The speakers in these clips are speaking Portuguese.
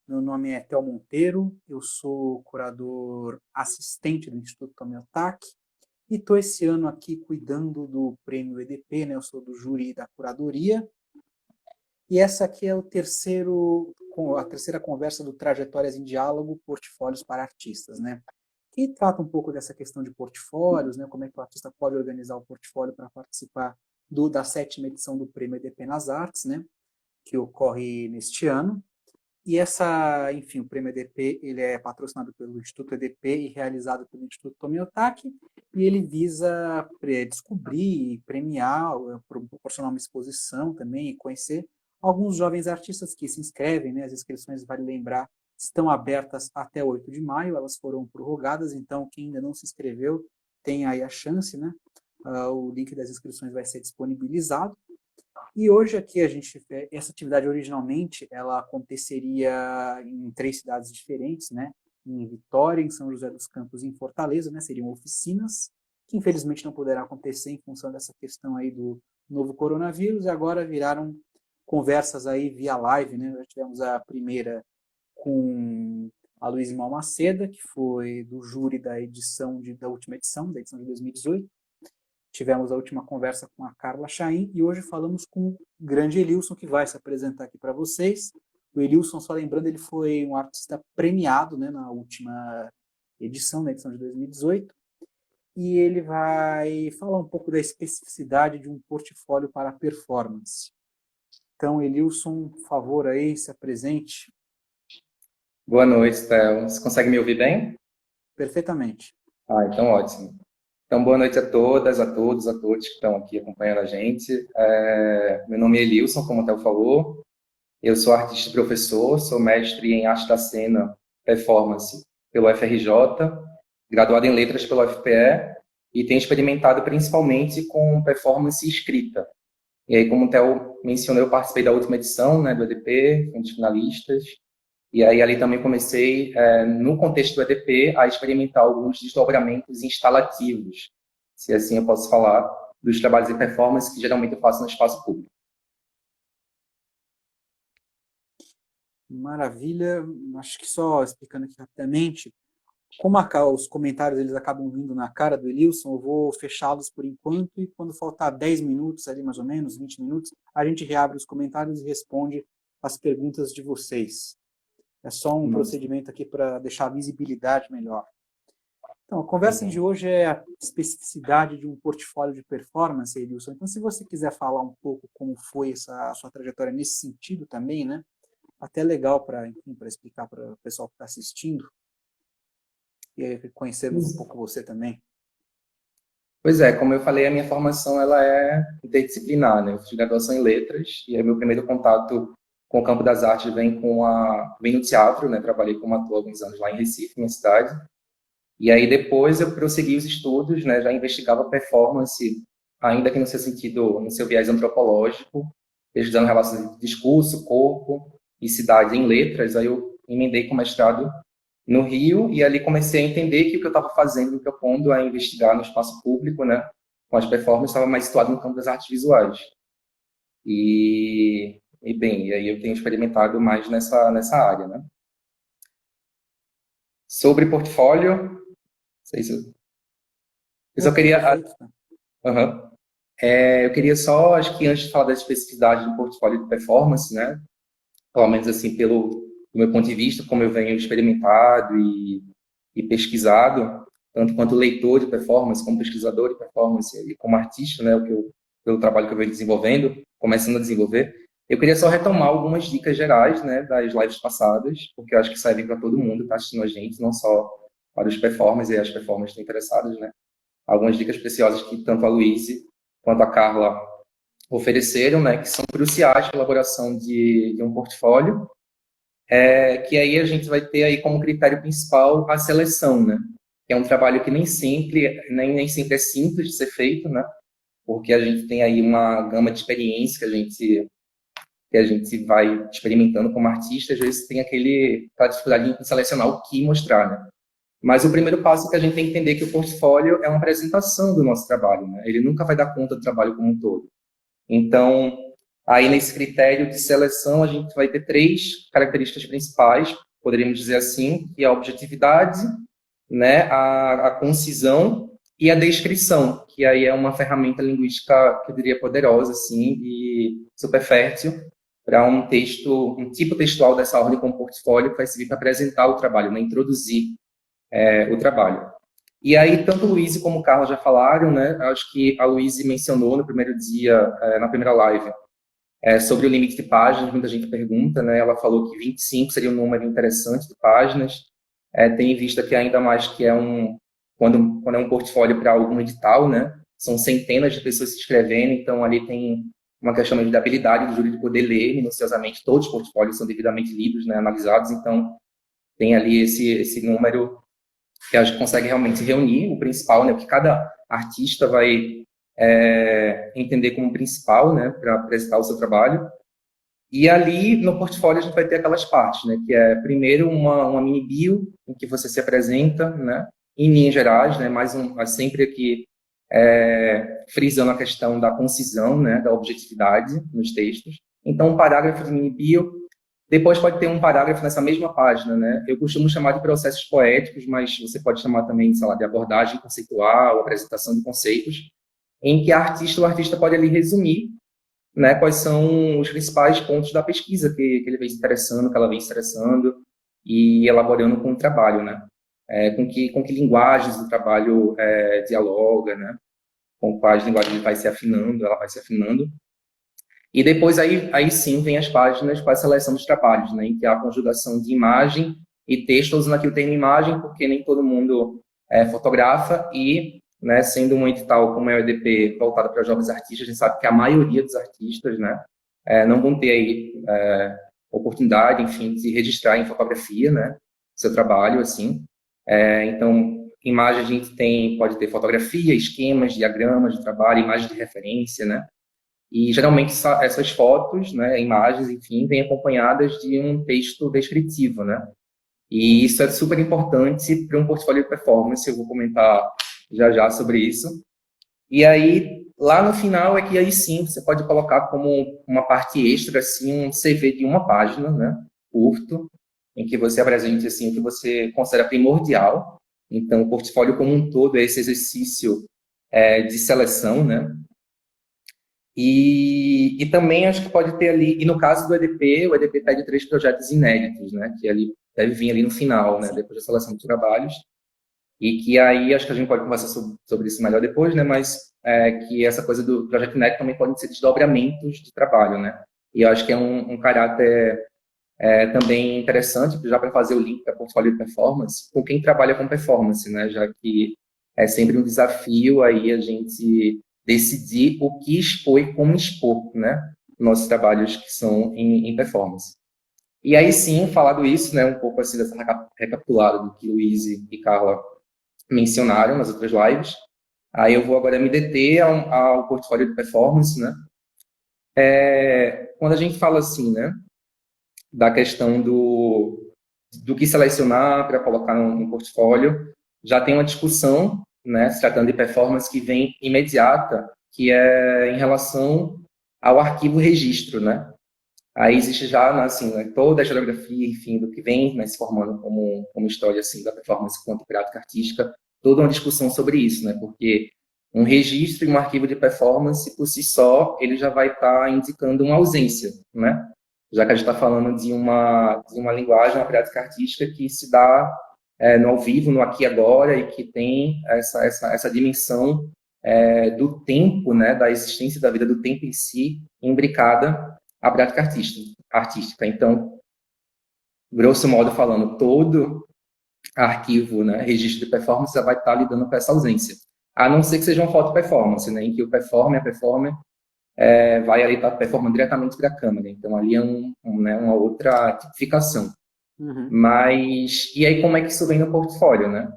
Meu nome é Theo Monteiro, eu sou curador assistente do Instituto Tomiotaki e estou esse ano aqui cuidando do prêmio EDP, né? Eu sou do júri da curadoria. E essa aqui é a terceira conversa do Trajetórias em Diálogo, Portfólios para Artistas, né? Que trata um pouco dessa questão de portfólios, né? Como é que o artista pode organizar o portfólio para participar da 7ª edição do Prêmio EDP nas Artes, né? Que ocorre neste ano. E enfim, o Prêmio EDP, ele é patrocinado pelo Instituto EDP e realizado pelo Instituto Tomiotaki, e ele visa descobrir, premiar, proporcionar uma exposição também e conhecer alguns jovens artistas que se inscrevem, né? As inscrições, vale lembrar, estão abertas até 8 de maio, elas foram prorrogadas, então quem ainda não se inscreveu tem aí a chance, né? O link das inscrições vai ser disponibilizado. E hoje aqui essa atividade originalmente, ela aconteceria em 3 cidades diferentes, né? Em Vitória, em São José dos Campos e em Fortaleza, né? Seriam oficinas, que infelizmente não poderá acontecer em função dessa questão aí do novo coronavírus, e agora viraram conversas aí via live, né? Já tivemos a primeira com a Luísa Malmaceda, que foi do júri da última edição, da edição de 2018. Tivemos a última conversa com a Carla Chaim e hoje falamos com o grande Elilson, que vai se apresentar aqui para vocês. O Elilson, só lembrando, ele foi um artista premiado, né, na última edição, na edição de 2018, e ele vai falar um pouco da especificidade de um portfólio para performance. Então, Elilson, por favor, aí, se apresente. Boa noite, Theo. Você consegue me ouvir bem? Perfeitamente. Então ótimo. Então, boa noite a todas, a todos, a todos que estão aqui acompanhando a gente. Meu nome é Elilson, como o Theo falou. Eu sou artista e professor, sou mestre em arte da cena, performance pelo FRJ, graduado em letras pelo UFPE e tenho experimentado principalmente com performance escrita. E aí, como o Theo mencionou, eu participei da última edição, né, do EDP, fui um dos finalistas. E aí ali também comecei, no contexto do EDP, a experimentar alguns desdobramentos instalativos, se assim eu posso falar, dos trabalhos de performance que geralmente eu faço no espaço público. Maravilha. Acho que só explicando aqui rapidamente, como os comentários eles acabam vindo na cara do Elilson, eu vou fechá-los por enquanto e quando faltar 10 minutos, ali mais ou menos, 20 minutos, a gente reabre os comentários e responde as perguntas de vocês. É só um procedimento aqui para deixar a visibilidade melhor. Então, a conversa de hoje é a especificidade de um portfólio de performance, Elilson. Então, se você quiser falar um pouco como foi a sua trajetória nesse sentido também, né? Até legal para explicar para o pessoal que está assistindo e conhecermos um pouco você também. Pois é, como eu falei, a minha formação ela é interdisciplinar, né? Eu fiz graduação em letras e aí meu primeiro contato com o campo das artes vem no teatro, né? Trabalhei como ator há alguns anos lá em Recife, minha cidade. E aí depois eu prossegui os estudos, né? Já investigava performance, ainda que no seu sentido, no seu viés antropológico, estudando relações de discurso, corpo e cidade em letras. Aí eu emendei com mestrado no Rio e ali comecei a entender que o que eu estava fazendo, me propondo a investigar no espaço público, né? Com as performances, estava mais situado no campo das artes visuais. E aí eu tenho experimentado mais nessa área, né? Sobre portfólio, não sei se eu só queria... Uhum. Eu queria só, acho que antes de falar da especificidade do portfólio de performance, né? Pelo menos assim, do meu ponto de vista, como eu venho experimentado e pesquisado, tanto quanto leitor de performance, como pesquisador de performance e como artista, né? Pelo trabalho que eu venho desenvolvendo, começando a desenvolver, eu queria só retomar algumas dicas gerais, né? Das lives passadas, porque eu acho que servem para todo mundo que está assistindo a gente, não só para os performers e as performers que estão interessadas, né? Algumas dicas preciosas que tanto a Luíse quanto a Carla ofereceram, né, que são cruciais para a elaboração de um portfólio, que aí a gente vai ter aí como critério principal a seleção, né, que é um trabalho que nem sempre é simples de ser feito, né, porque a gente tem aí uma gama de experiência que a gente vai experimentando como artista, às vezes tem aquela dificuldade em selecionar o que mostrar, né. Mas o primeiro passo é que a gente tem que entender que o portfólio é uma apresentação do nosso trabalho, né? Ele nunca vai dar conta do trabalho como um todo. Então, Aí, nesse critério de seleção, a gente vai ter 3 características principais, poderíamos dizer assim, que é a objetividade, né, a concisão e a descrição, que aí é uma ferramenta linguística, que eu diria, poderosa, assim, e super fértil para um texto, um tipo textual dessa ordem como portfólio, que vai servir para apresentar o trabalho, né, introduzir o trabalho. E aí, tanto o Luiz como o Carlos já falaram, né, acho que a Luiz mencionou no primeiro dia, na primeira live, sobre o limite de páginas, muita gente pergunta, né, ela falou que 25 seria um número interessante de páginas, tem em vista que ainda mais que quando é um portfólio para algum edital, né, são centenas de pessoas se inscrevendo, então ali tem uma questão de habilidade do júri de poder ler minuciosamente, todos os portfólios são devidamente lidos, né, analisados, então tem ali esse número que a gente consegue realmente reunir o principal, né, o que cada artista vai entender como principal, né, para apresentar o seu trabalho. E ali no portfólio a gente vai ter aquelas partes, né, que é primeiro uma mini bio em que você se apresenta, né, em linhas gerais, né, mas sempre aqui frisando a questão da concisão, né, da objetividade nos textos. Então, um parágrafo de mini bio, depois pode ter um parágrafo nessa mesma página, né? Eu costumo chamar de processos poéticos, mas você pode chamar também, sei lá, de abordagem conceitual, apresentação de conceitos, em que o artista pode ali resumir, né, quais são os principais pontos da pesquisa que ele vem se interessando, que ela vem se interessando e elaborando com o trabalho, né? Com que linguagens o trabalho dialoga, né? Com quais linguagens ele vai se afinando, ela vai se afinando. E depois aí sim vem as páginas para a seleção dos trabalhos, né, em que há a conjugação de imagem e texto, usando aqui o termo imagem, porque nem todo mundo fotografa e, né, sendo um edital como é o EDP voltado para jovens artistas, a gente sabe que a maioria dos artistas, né, não vão ter aí oportunidade, enfim, de registrar em fotografia, né, seu trabalho, assim. Então, imagem a gente pode ter fotografia, esquemas, diagramas de trabalho, imagens de referência, né. E, geralmente, essas fotos, né, imagens, enfim, vêm acompanhadas de um texto descritivo, né? E isso é super importante para um portfólio de performance, eu vou comentar já já sobre isso. E aí, lá no final, é que aí sim, você pode colocar como uma parte extra, assim, um CV de uma página, né, curto, em que você apresente, assim, o que você considera primordial. Então, o portfólio como um todo é esse exercício de seleção, né? E também acho que pode ter ali, e no caso do EDP, o EDP pede 3 projetos inéditos, né, que ali deve vir ali no final, né, depois da seleção de trabalhos, e que aí acho que a gente pode conversar sobre isso melhor depois, né, mas que essa coisa do projeto inédito também pode ser desdobramentos de trabalho, né, e eu acho que é um caráter também interessante, já para fazer o link para portfólio de performance, com quem trabalha com performance, né, já que é sempre um desafio aí a gente decidir o que expor e como expor, né, nossos trabalhos que são em performance. E aí sim, falado isso, né, um pouco assim dessa recapitulada do que Luiz e Carla mencionaram nas outras lives, aí eu vou agora me deter ao portfólio de performance, né. Quando a gente fala assim, né, da questão do que selecionar para colocar no portfólio, já tem uma discussão, né, se tratando de performance, que vem imediata, que é em relação ao arquivo registro, né? Aí existe já, assim, né, toda a geografia, enfim, do que vem, né, se formando como história, assim, da performance quanto prática artística, toda uma discussão sobre isso, né? Porque um registro e um arquivo de performance, por si só, ele já vai estar indicando uma ausência, né? Já que a gente está falando de uma linguagem, uma prática artística que se dá no ao vivo, no aqui e agora, e que tem essa dimensão do tempo, né, da existência da vida, do tempo em si, imbricada à prática artística. Então, grosso modo falando, todo arquivo, né, registro de performance já vai estar lidando com essa ausência. A não ser que seja uma foto performance, né, em que o performer vai ali estar performando diretamente para a câmera. Então, ali é né, uma outra tipificação. Uhum. Mas, e aí como é que isso vem no portfólio, né?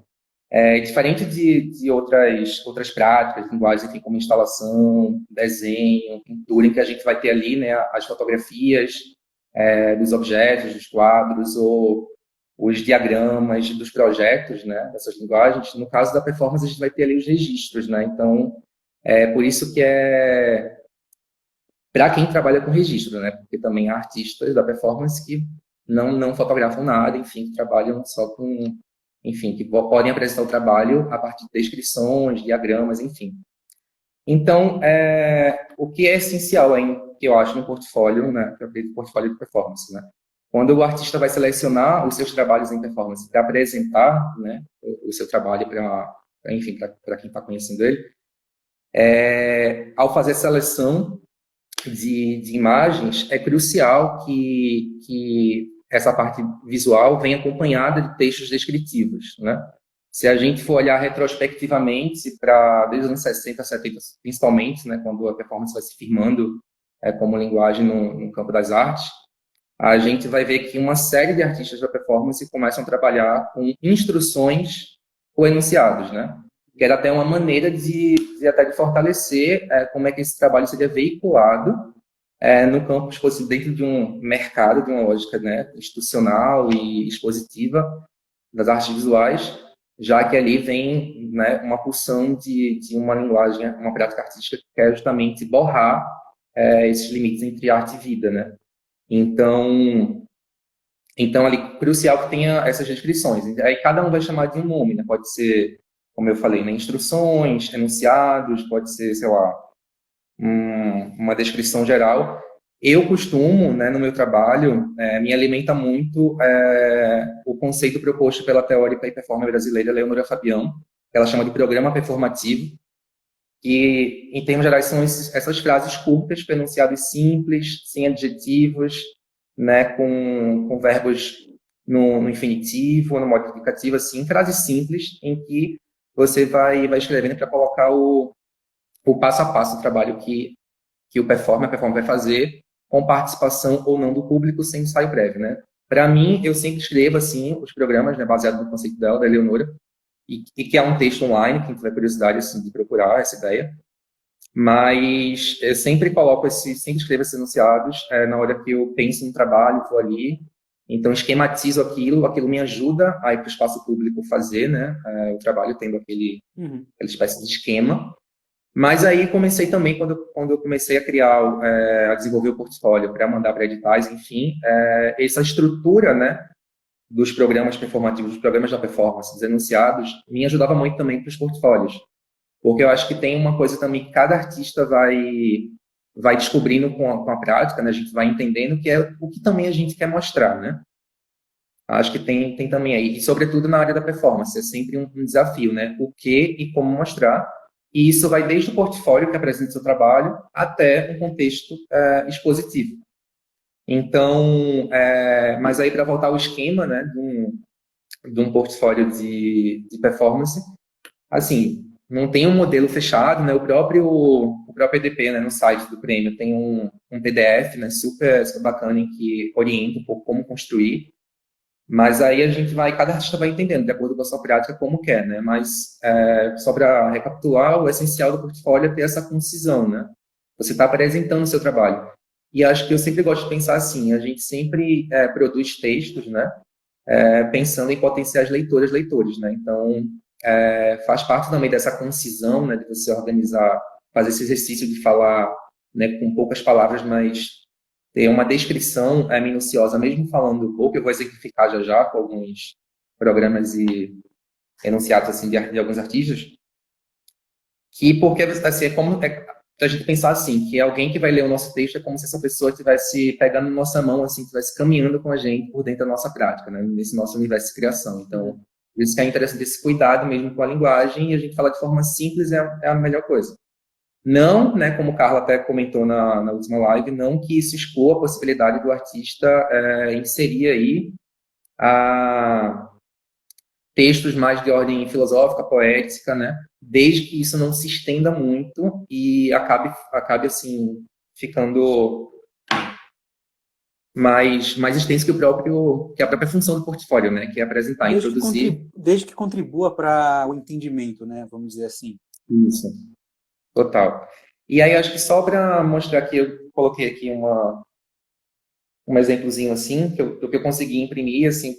Diferente de outras práticas, linguagens, enfim, como instalação, desenho, pintura, em que a gente vai ter ali, né, as fotografias dos objetos, dos quadros, ou os diagramas dos projetos, né, dessas linguagens. No caso da performance, a gente vai ter ali os registros, né? Então, por isso que para quem trabalha com registro, né? Porque também há artistas da performance que não fotografam nada, enfim, que trabalham só com, enfim, que podem apresentar o trabalho a partir de descrições, diagramas, enfim. Então, o que é essencial, que eu acho, no portfólio, né, que eu acredito no portfólio de performance, né? Quando o artista vai selecionar os seus trabalhos em performance para apresentar, né, o seu trabalho enfim, para quem está conhecendo ele, ao fazer a seleção de imagens, é crucial que essa parte visual venha acompanhada de textos descritivos, né? Se a gente for olhar retrospectivamente para desde os anos 60, 70, principalmente, né, quando a performance vai se firmando como linguagem no campo das artes, a gente vai ver que uma série de artistas da performance começam a trabalhar com instruções ou enunciados, né? Que era até uma maneira até de fortalecer como é que esse trabalho seria veiculado no campo expositivo, dentro de um mercado, de uma lógica, né, institucional e expositiva das artes visuais, já que ali vem, né, uma pulsão de uma linguagem, uma prática artística que quer justamente borrar esses limites entre arte e vida, né? Então, ali, crucial que tenha essas descrições. Aí cada um vai chamar de um nome, né? Pode ser, como eu falei, né, instruções, enunciados, pode ser, sei lá, uma descrição geral. Eu costumo, né, no meu trabalho, me alimenta muito o conceito proposto pela teórica e performer brasileira Leonora Fabião, que ela chama de programa performativo, que, em termos gerais, são essas frases curtas, com enunciados simples, sem adjetivos, né, com verbos no infinitivo, no modificativo, assim, frases simples em que você vai escrevendo para colocar o passo a passo do trabalho que a performer vai fazer, com participação ou não do público, sem ensaio prévio, né? Para mim, eu sempre escrevo, assim, os programas, né, baseado no conceito dela, da Eleonora, e que é um texto online, quem tiver curiosidade, assim, de procurar essa ideia. Mas eu sempre sempre escrevo esses enunciados na hora que eu penso no trabalho, vou ali, então esquematizo aquilo me ajuda a ir para o espaço público fazer, né, o trabalho tendo aquela espécie de esquema. Mas aí comecei também, quando eu comecei a criar, a desenvolver o portfólio para mandar para editais, enfim, essa estrutura, né, dos programas performativos, dos programas da performance, dos enunciados, me ajudava muito também para os portfólios. Porque eu acho que tem uma coisa também que cada artista vai descobrindo com a prática, né, a gente vai entendendo que é o que também a gente quer mostrar, né? Acho que tem também aí, e sobretudo na área da performance, é sempre um desafio, né? O que e como mostrar. E isso vai desde o portfólio que apresenta o seu trabalho até um contexto expositivo. Então, mas aí para voltar ao esquema, né, de um portfólio de performance, assim, não tem um modelo fechado, né? O próprio EDP, né, no site do prêmio, tem um PDF, né, super, super bacana, em que orienta um pouco como construir. Mas aí cada artista vai entendendo, de acordo com a sua prática, como quer, né? Mas, só para recapitular, o essencial do portfólio é ter essa concisão, né? Você está apresentando o seu trabalho. E acho que eu sempre gosto de pensar assim, a gente sempre produz textos, né? Pensando em potenciais leitores, né? Então, faz parte também dessa concisão, né? De você organizar, fazer esse exercício de falar, né, com poucas palavras, mas ter uma descrição minuciosa, mesmo falando pouco. Eu vou exemplificar já com alguns programas e enunciados assim, de alguns artistas, porque assim, é como a gente pensar assim, que alguém que vai ler o nosso texto é como se essa pessoa estivesse pegando nossa mão, assim, estivesse caminhando com a gente por dentro da nossa prática, né, nesse nosso universo de criação. Então, por isso que é interessante esse cuidado mesmo com a linguagem, e a gente falar de forma simples é a melhor coisa. Não, né, como o Carla até comentou na última live, não que isso exclua a possibilidade do artista inserir aí textos mais de ordem filosófica, poética, né, desde que isso não se estenda muito e acabe assim, ficando mais extenso que a própria função do portfólio, né, que é apresentar, introduzir. Desde que contribua para o entendimento, né, vamos dizer assim. Isso. Total. E aí, acho que só para mostrar que eu coloquei aqui um exemplozinho assim, que eu consegui imprimir, assim,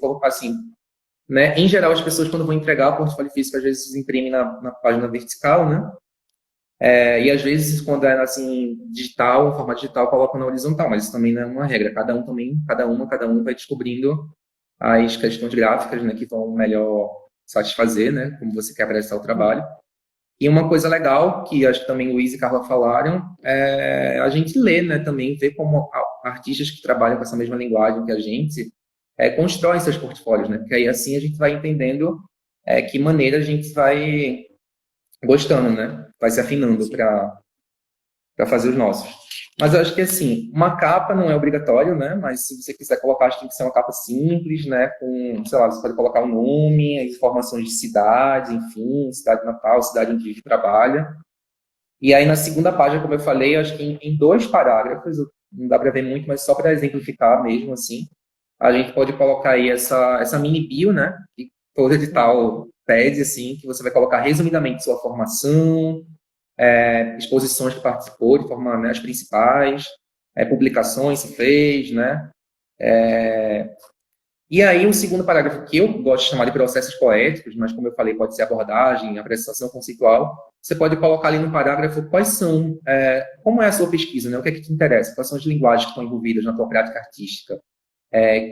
né? Em geral, as pessoas, quando vão entregar o portfólio físico, às vezes imprimem na página vertical, né? E às vezes, quando é assim, digital, em formato digital, coloca na horizontal, mas isso também não é uma regra. Cada um vai descobrindo as questões gráficas, né, que vão melhor satisfazer, né, como você quer apresentar o trabalho. E uma coisa legal, que acho que também o Luiz e Carla falaram, é a gente lê, né, também, ver como artistas que trabalham com essa mesma linguagem que a gente constroem seus portfólios, né, porque aí assim a gente vai entendendo que maneira a gente vai gostando, né, vai se afinando para fazer os nossos. Mas eu acho que, assim, uma capa não é obrigatório, né? Mas se você quiser colocar, acho que tem que ser uma capa simples, né? Com, sei lá, você pode colocar o nome, informações de cidade, enfim, cidade natal, cidade onde vive, trabalha. E aí, na segunda página, como eu falei, eu acho que em 2 parágrafos, não dá para ver muito, mas só para exemplificar mesmo, assim, a gente pode colocar aí essa mini bio, né? Que todo edital pede, assim, que você vai colocar resumidamente sua formação, exposições que participou de forma, né, as principais, publicações que fez, né? E aí, um segundo parágrafo que eu gosto de chamar de processos poéticos, mas como eu falei, pode ser abordagem, apresentação conceitual. Você pode colocar ali no parágrafo quais são, como é a sua pesquisa, né? O que é que te interessa, quais são as linguagens que estão envolvidas na tua prática artística,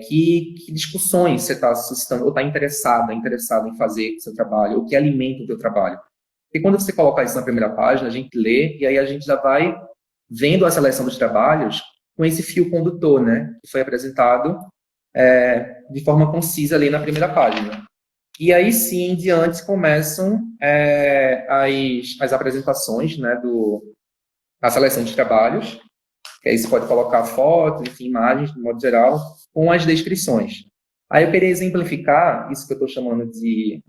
que discussões você está suscitando, ou está interessado em fazer o seu trabalho, ou que alimenta o teu trabalho. E quando você coloca isso na primeira página, a gente lê e aí a gente já vai vendo a seleção dos trabalhos com esse fio condutor, né? Que foi apresentado de forma concisa ali na primeira página. E aí sim, em diante, começam as apresentações, né? A seleção de trabalhos, que aí você pode colocar fotos, enfim, imagens, de modo geral, com as descrições. Aí eu queria exemplificar isso que eu estou chamando de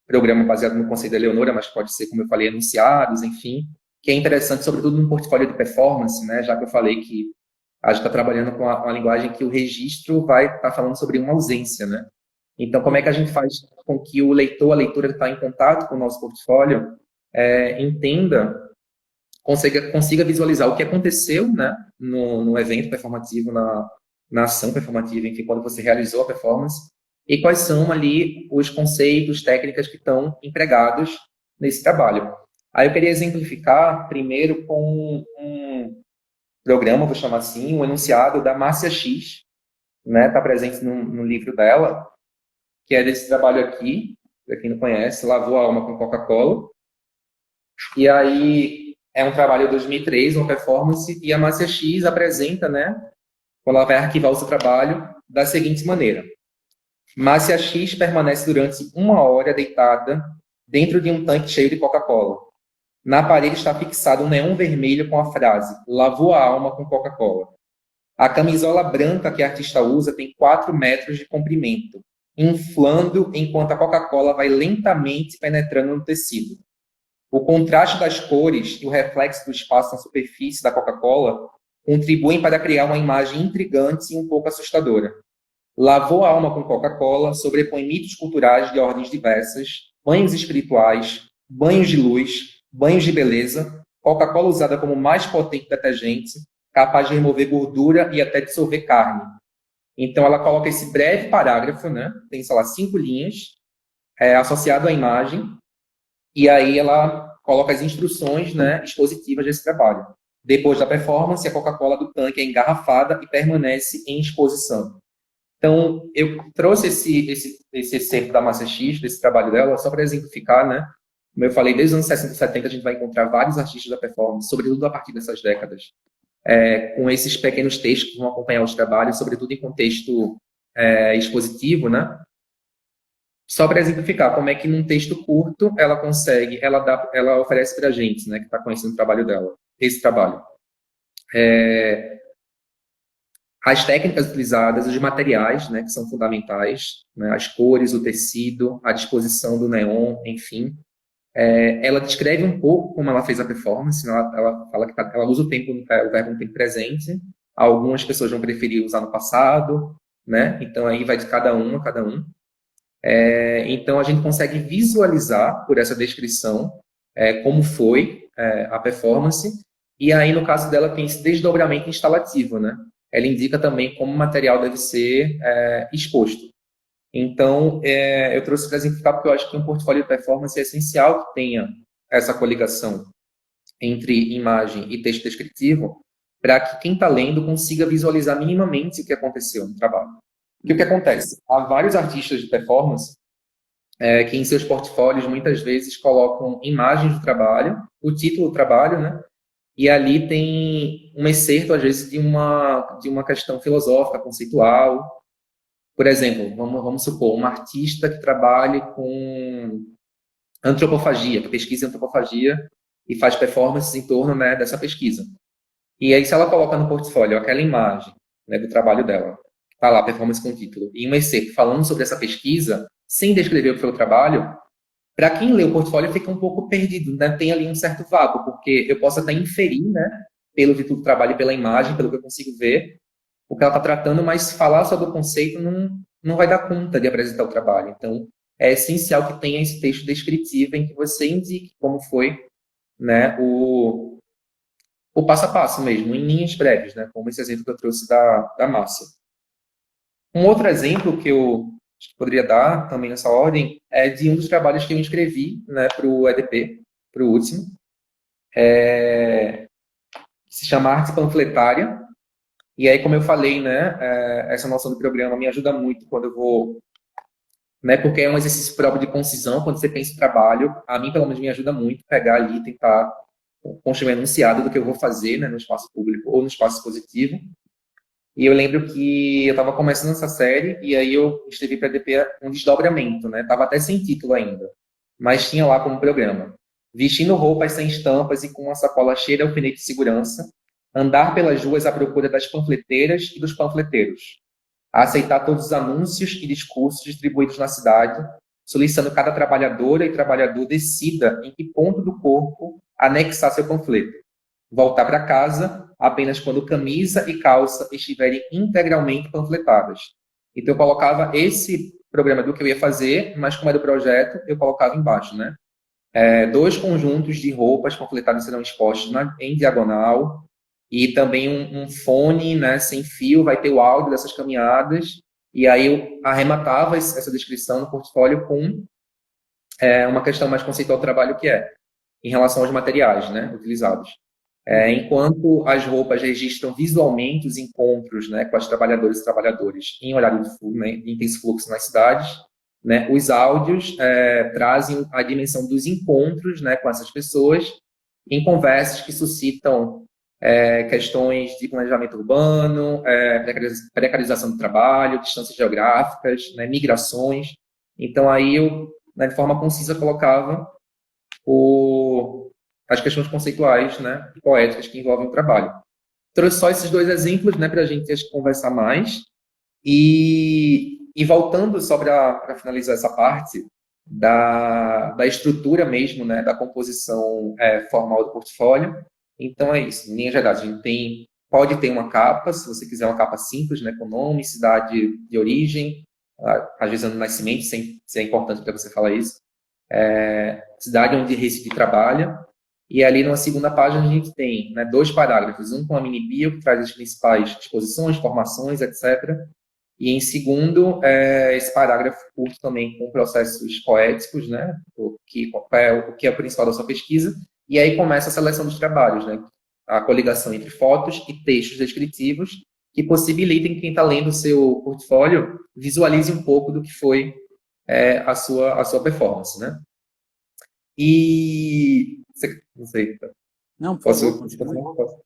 programa baseado no conceito da Leonora, mas pode ser, como eu falei, enunciados, enfim, que é interessante, sobretudo no portfólio de performance, né, já que eu falei que a gente está trabalhando com uma linguagem que o registro vai estar falando sobre uma ausência, né? Então, como é que a gente faz com que o leitor, a leitora que está em contato com o nosso portfólio, entenda, consiga visualizar o que aconteceu, né, no evento performativo, na ação performativa, enfim, quando você realizou a performance, e quais são ali os conceitos, técnicas que estão empregados nesse trabalho. Aí eu queria exemplificar primeiro com um programa, vou chamar assim, um enunciado da Márcia X, né, está presente no livro dela, que é desse trabalho aqui, para quem não conhece, Lavou a Alma com Coca-Cola. E aí é um trabalho de 2003, uma performance, e a Márcia X apresenta, né, quando ela vai arquivar o seu trabalho, da seguinte maneira. Márcia X permanece durante 1 hora deitada dentro de um tanque cheio de Coca-Cola. Na parede está fixado um neon vermelho com a frase "Lavou a alma com Coca-Cola". A camisola branca que a artista usa tem 4 metros de comprimento, inflando enquanto a Coca-Cola vai lentamente penetrando no tecido. O contraste das cores e o reflexo do espaço na superfície da Coca-Cola contribuem para criar uma imagem intrigante e um pouco assustadora. Lavou a alma com Coca-Cola sobrepõe mitos culturais de ordens diversas, banhos espirituais, banhos de luz, banhos de beleza, Coca-Cola usada como mais potente detergente, capaz de remover gordura e até dissolver carne. Então, ela coloca esse breve parágrafo, né? Tem, sei lá, 5 linhas, associado à imagem, e aí ela coloca as instruções, né, expositivas desse trabalho. Depois da performance, a Coca-Cola do tanque é engarrafada e permanece em exposição. Então, eu trouxe esse excerto da Márcia X, desse trabalho dela, só para exemplificar, né? Como eu falei, desde os anos 60 e 70 a gente vai encontrar vários artistas da performance, sobretudo a partir dessas décadas, com esses pequenos textos que vão acompanhar os trabalhos, sobretudo em contexto expositivo, né? Só para exemplificar como é que num texto curto ela consegue, ela oferece para a gente, né, que está conhecendo o trabalho dela, esse trabalho. As técnicas utilizadas, os materiais, né, que são fundamentais, né, as cores, o tecido, a disposição do neon, enfim. Ela descreve um pouco como ela fez a performance, né, ela fala que ela usa o verbo no tempo presente, algumas pessoas vão preferir usar no passado, né, então aí vai de cada um. Então a gente consegue visualizar, por essa descrição, como foi a performance, e aí no caso dela tem esse desdobramento instalativo, né? Ela indica também como o material deve ser exposto. Então, eu trouxe para exemplificar porque eu acho que um portfólio de performance é essencial que tenha essa coligação entre imagem e texto descritivo, para que quem está lendo consiga visualizar minimamente o que aconteceu no trabalho. Porque o que acontece? Há vários artistas de performance que em seus portfólios muitas vezes colocam imagens do trabalho, o título do trabalho, né? E ali tem um excerto, às vezes, de uma questão filosófica, conceitual. Por exemplo, vamos supor, um artista que trabalhe com antropofagia, que pesquisa antropofagia e faz performances em torno, né, dessa pesquisa. E aí, se ela coloca no portfólio aquela imagem, né, do trabalho dela, tá lá, performance com título, e um excerto falando sobre essa pesquisa, sem descrever o que foi o trabalho, para quem lê o portfólio fica um pouco perdido, né? Tem ali um certo vácuo, porque eu posso até inferir, né, pelo título do trabalho e pela imagem, pelo que eu consigo ver, o que ela está tratando, mas falar sobre o conceito não vai dar conta de apresentar o trabalho. Então, é essencial que tenha esse texto descritivo em que você indique como foi, né, o passo a passo mesmo, em linhas breves, né, como esse exemplo que eu trouxe da Márcia. Um outro exemplo que eu poderia dar também nessa ordem é de um dos trabalhos que eu escrevi, né, para o EDP, para o último, que se chama Arte Panfletária. E aí, como eu falei, né, essa noção do programa me ajuda muito quando eu vou, né, porque é um exercício próprio de concisão, quando você pensa em trabalho, a mim, pelo menos, me ajuda muito pegar ali e tentar construir um enunciado do que eu vou fazer, né, no espaço público ou no espaço expositivo. E eu lembro que eu estava começando essa série e aí eu escrevi para a DP um desdobramento, né? Tava até sem título ainda, mas tinha lá como programa. Vestindo roupas sem estampas e com uma sacola cheia de alfinete de segurança, andar pelas ruas à procura das panfleteiras e dos panfleteiros, a aceitar todos os anúncios e discursos distribuídos na cidade, solicitando cada trabalhadora e trabalhador decida em que ponto do corpo anexar seu panfleto. Voltar para casa apenas quando camisa e calça estiverem integralmente panfletadas. Então, eu colocava esse programa do que eu ia fazer, mas como é do projeto, eu colocava embaixo, né? 2 conjuntos de roupas panfletadas serão expostos em diagonal e também um fone, né, sem fio, vai ter o áudio dessas caminhadas. E aí eu arrematava essa descrição no portfólio com uma questão mais conceitual do trabalho que é em relação aos materiais, né, utilizados. Enquanto as roupas registram visualmente os encontros, né, com as trabalhadoras e trabalhadores em horário de intenso fluxo nas cidades, né, os áudios trazem a dimensão dos encontros, né, com essas pessoas em conversas que suscitam questões de planejamento urbano, precarização do trabalho, distâncias geográficas, né, migrações. Então, aí eu, né, de forma concisa, colocava as questões conceituais, né, e poéticas que envolvem o trabalho. Trouxe só esses 2 exemplos, né, para a gente conversar mais. E voltando só para finalizar essa parte da estrutura mesmo, né, da composição formal do portfólio. Então é isso. Em linhas gerais, a gente pode ter uma capa, se você quiser uma capa simples, né, com nome, cidade de origem, às vezes ano de nascimento, se é importante para você falar isso. Cidade onde reside e trabalha. E ali numa segunda página a gente tem, né, 2 parágrafos, um com a mini bio, que traz as principais exposições, formações, etc. E em segundo, esse parágrafo curto também com processos poéticos, né, o que é o principal da sua pesquisa. E aí começa a seleção dos trabalhos, né, a coligação entre fotos e textos descritivos que possibilitem que quem está lendo o seu portfólio visualize um pouco do que foi a sua performance, né? E não sei, Não, por posso favor, continuar? continue. Posso?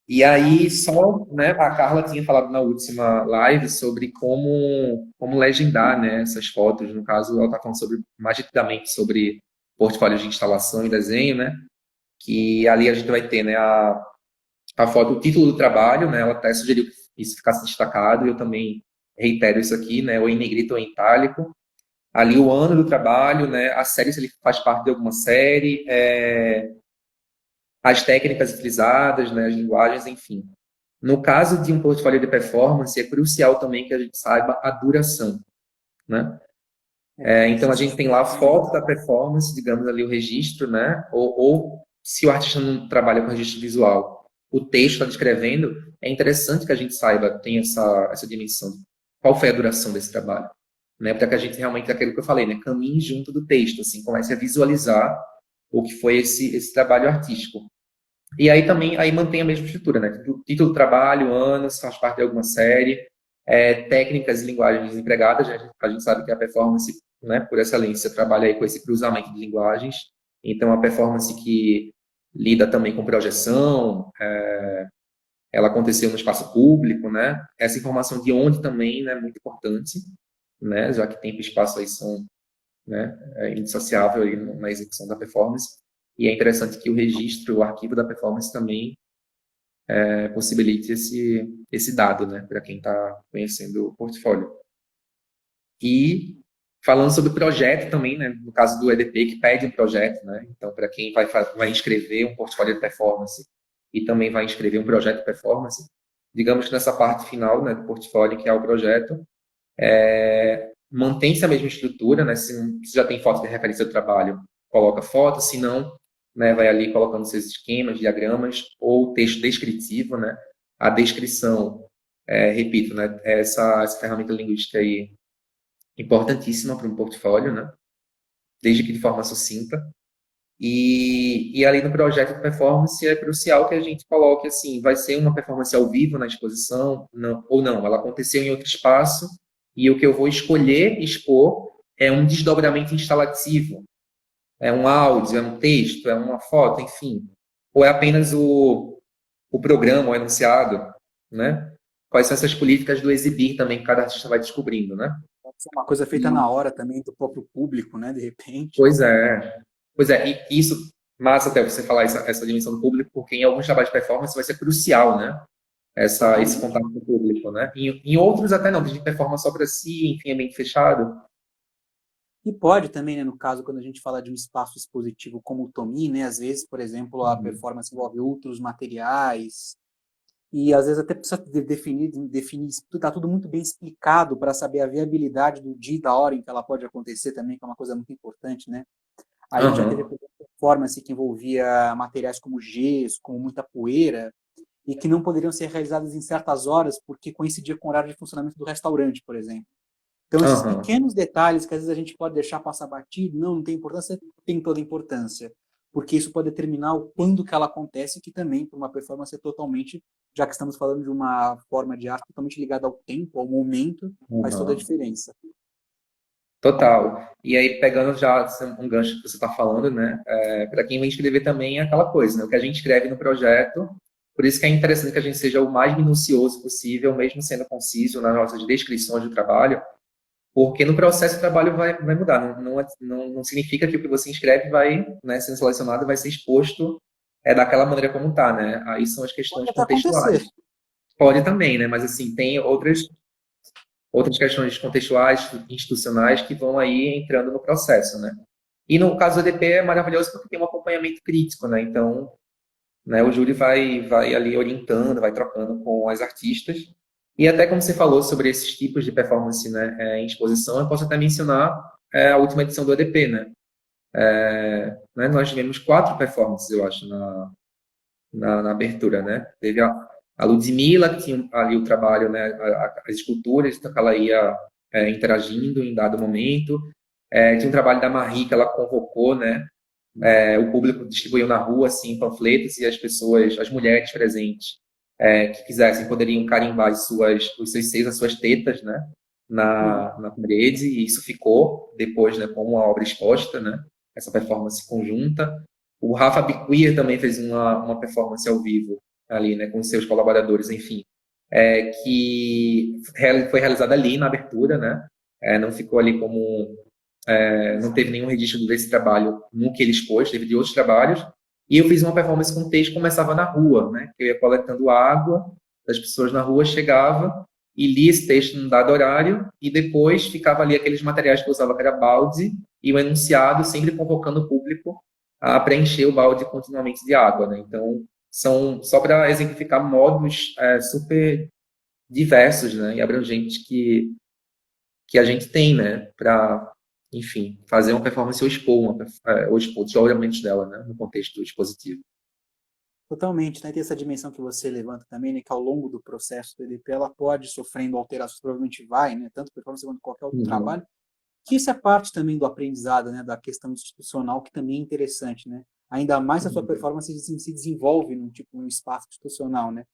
E aí só, né, a Carla tinha falado na última live sobre como legendar, né, essas fotos. No caso, ela está falando mais detidamente sobre portfólios de instalação e desenho, né? Que ali a gente vai ter, né, a foto, o título do trabalho, né? Ela até sugeriu que isso ficasse destacado. E eu também reitero isso aqui, né? Ou em negrito ou em itálico. Ali o ano do trabalho, né? A série, se ele faz parte de alguma série, as técnicas utilizadas, né? As linguagens, enfim. No caso de um portfólio de performance, é crucial também que a gente saiba a duração, né? Então a gente tem lá a foto da performance, digamos ali o registro, né? Ou se o artista não trabalha com registro visual, o texto está descrevendo, é interessante que a gente saiba, tem essa dimensão. Qual foi a duração desse trabalho? Né, para que a gente realmente, aquilo que eu falei, né, caminhe junto do texto, assim, comece a visualizar o que foi esse trabalho artístico. E aí também aí mantém a mesma estrutura, né? Título do trabalho, anos, faz parte de alguma série, técnicas e linguagens empregadas. A gente sabe que a performance, né, por excelência, trabalha aí com esse cruzamento de linguagens. Então, a performance que lida também com projeção, ela aconteceu no espaço público, né? Essa informação de onde também, né, muito importante, né? Já que tempo e espaço aí são, né, indissociável aí na execução da performance. E é interessante que o registro, o arquivo da performance também possibilite esse dado, né, para quem está conhecendo o portfólio. E falando sobre projeto também, né, no caso do EDP, que pede um projeto, né, então para quem vai inscrever um portfólio de performance e também vai inscrever um projeto de performance, digamos que nessa parte final, né, do portfólio, que é o projeto, mantém-se a mesma estrutura, né, se já tem foto de referência do trabalho, coloca foto, se não, né, vai ali colocando seus esquemas, diagramas ou texto descritivo, né, a descrição, repito, né, essa ferramenta linguística aí importantíssima para um portfólio, né, desde que de forma sucinta. E ali no projeto de performance é crucial que a gente coloque assim, vai ser uma performance ao vivo na exposição, não, ou não, ela aconteceu em outro espaço e o que eu vou escolher expor é um desdobramento instalativo, é um áudio, é um texto, é uma foto, enfim, ou é apenas o programa, o enunciado, né? Quais são essas políticas do exibir também que cada artista vai descobrindo, né? Pode ser uma coisa feita na hora também do próprio público, né? De repente. Pois é. Pois é, e isso, massa até você falar essa dimensão do público, porque em alguns trabalhos de performance vai ser crucial, né? Esse Totalmente. contato com o público, né? Em outros até não, tem gente que performa só para si, enfim, é bem fechado. E pode também, né, no caso, quando a gente fala de um espaço expositivo como o Tomi, né, às vezes, por exemplo, a Uhum. performance envolve outros materiais, e às vezes até precisa definir, está tudo muito bem explicado para saber a viabilidade do dia e da hora em que ela pode acontecer também, que é uma coisa muito importante, né? A gente já teve Aham. por exemplo, performance que envolvia materiais como gesso, como muita poeira, e que não poderiam ser realizadas em certas horas porque coincidia com o horário de funcionamento do restaurante, por exemplo. Então, esses Aham. pequenos detalhes que às vezes a gente pode deixar passar batido, não tem importância, tem toda a importância. Porque isso pode determinar o quando que ela acontece, que também, para uma performance, é totalmente, já que estamos falando de uma forma de arte totalmente ligada ao tempo, ao momento, faz toda a Aham. diferença. Total. E aí, pegando já um gancho que você está falando, né? Para quem vai escrever também é aquela coisa, né? O que a gente escreve no projeto, por isso que é interessante que a gente seja o mais minucioso possível, mesmo sendo conciso nas nossas descrições do trabalho, porque no processo o trabalho vai mudar. Não significa que o que você escreve vai, né, sendo selecionado, vai ser exposto daquela maneira como está, né? Aí são as Pode questões até acontecer. contextuais. Pode também, né? Mas assim, tem outras questões contextuais, institucionais, que vão aí entrando no processo, né? E no caso do EDP é maravilhoso porque tem um acompanhamento crítico, né? Então, né, o júri vai ali orientando, vai trocando com as artistas. E até como você falou sobre esses tipos de performance, né, em exposição, eu posso até mencionar a última edição do EDP, né? Né? Nós tivemos 4 performances, eu acho, na abertura, né? Teve a Ludmilla, que tinha ali o trabalho, né, as esculturas, então que ela ia interagindo em dado momento. Tinha um trabalho da Marie, que ela convocou, né? O público distribuiu na rua, assim, panfletos e as pessoas, as mulheres presentes, que quisessem, poderiam carimbar os seus seios, as suas tetas, né? Uhum. Na parede, e isso ficou depois, né, como uma obra exposta, né? Essa performance conjunta. O Rafa Biquir também fez uma performance ao vivo ali, né, com os seus colaboradores, enfim, que foi realizada ali na abertura, né? Não ficou ali como não teve nenhum registro desse trabalho no que ele expôs, teve de outros trabalhos. E eu fiz uma performance com texto que começava na rua, né? Eu ia coletando água das pessoas na rua, chegava e lia esse texto num dado horário e depois ficava ali aqueles materiais que eu usava, que era balde e o enunciado, sempre convocando o público a preencher o balde continuamente de água, né? Então, são só para exemplificar modos super diversos, né? E abrangentes que a gente tem, né? Para, enfim, fazer uma performance ou expor os desdobramentos dela, né? No contexto expositivo. Totalmente, né? Tem essa dimensão que você levanta também, né? Que ao longo do processo do EDP ela pode ir sofrendo alterações, provavelmente vai, né? Tanto performance quanto qualquer outro Uhum. trabalho. Que isso é parte também do aprendizado, né? Da questão institucional, que também é interessante, né? ainda mais se a sua performance se desenvolve num tipo num espaço institucional, né?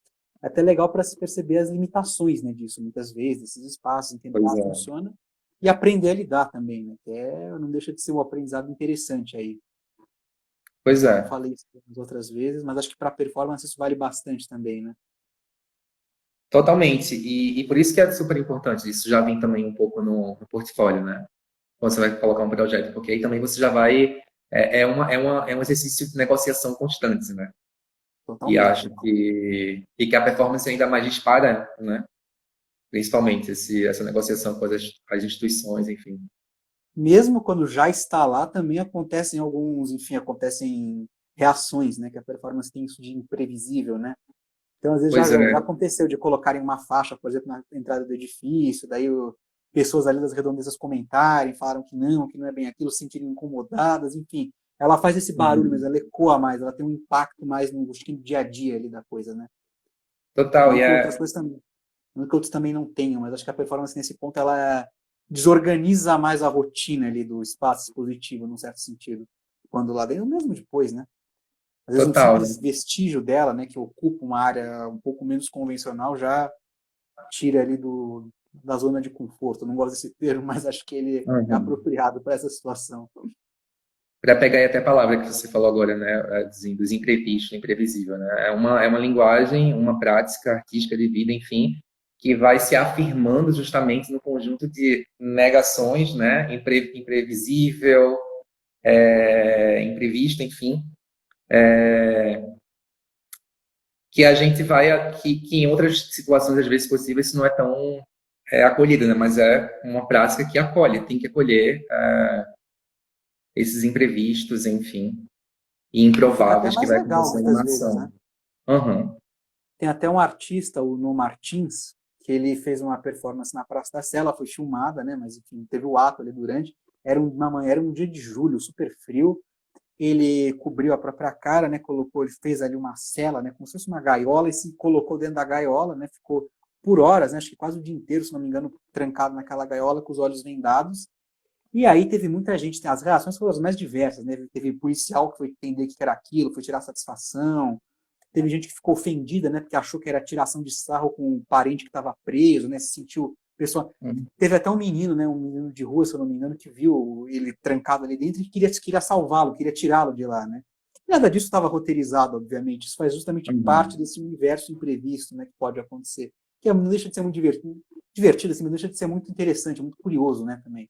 É até legal para se perceber as limitações, né, disso, muitas vezes, desses espaços, entender Pois como é. funciona e aprender a lidar também, né? Que não deixa de ser um aprendizado interessante aí. Não Pois sei se eu é. falei isso as outras vezes, mas acho que para performance isso vale bastante também, né? Totalmente. E por isso que é super importante. Isso já vem também um pouco no portfólio, né? Quando você vai colocar um projeto, porque aí também você já vai. É um exercício de negociação constante, né? E Totalmente. acho que a performance ainda mais dispara, né? Principalmente essa negociação com as instituições, enfim. Mesmo quando já está lá, também acontecem alguns, enfim, acontecem reações, né? Que a performance tem isso de imprevisível, né? Então, às vezes Pois já é. aconteceu de colocarem uma faixa, por exemplo, na entrada do edifício, daí pessoas ali das redondezas comentarem, falaram que não é bem aquilo, se sentirem incomodadas, enfim. Ela faz esse barulho, mas Uhum. ela ecoa mais, ela tem um impacto mais no, acho que no dia a dia ali da coisa, né? Total. Não que outras coisas também, não que outros também não tenham, mas acho que a performance nesse ponto ela desorganiza mais a rotina ali do espaço expositivo, num certo sentido. Quando lá dentro, mesmo depois, né? Às vezes um Total, simples né? vestígio dela, né, que ocupa uma área um pouco menos convencional, já tira ali da zona de conforto. Eu não gosto desse termo, mas acho que ele é Uhum. apropriado para essa situação. Para pegar aí até a palavra que você falou agora, né? Dos imprevistos, imprevisível, né? É uma linguagem, uma prática artística de vida, enfim, que vai se afirmando justamente no conjunto de negações, né? Imprevisível, imprevisto, enfim, que a gente que em outras situações, às vezes possíveis, isso não é tão acolhido, né? Mas é uma prática que acolhe, tem que acolher esses imprevistos, enfim, e E fica até improváveis que mais vai legal, acontecendo muitas na vezes, né? ação. Uhum. Tem até um artista, o No Martins, que ele fez uma performance na Praça da Sé, ela foi filmada, né? Mas enfim, teve o ato ali durante. Uma manhã, era um dia de julho, super frio. Ele cobriu a própria cara, né? Colocou, ele fez ali uma cela, né? Como se fosse uma gaiola e se colocou dentro da gaiola, né? Ficou por horas, né? Acho que quase o dia inteiro, se não me engano, trancado naquela gaiola com os olhos vendados. E aí teve muita gente, as reações foram as mais diversas, né? Teve policial que foi entender que era aquilo, foi tirar satisfação. Teve gente que ficou ofendida, né? Porque achou que era tiração de sarro com um parente que estava preso, né? Se sentiu pessoa. Uhum. Teve até um menino, né? Um menino de rua, se eu não me engano, que viu ele trancado ali dentro e queria salvá-lo, queria tirá-lo de lá, né? Nada disso estava roteirizado, obviamente. Isso faz justamente parte Uhum. desse universo imprevisto, né? Que pode acontecer. Que não deixa de ser muito divertido, assim, não deixa de ser muito interessante, muito curioso, né? Também.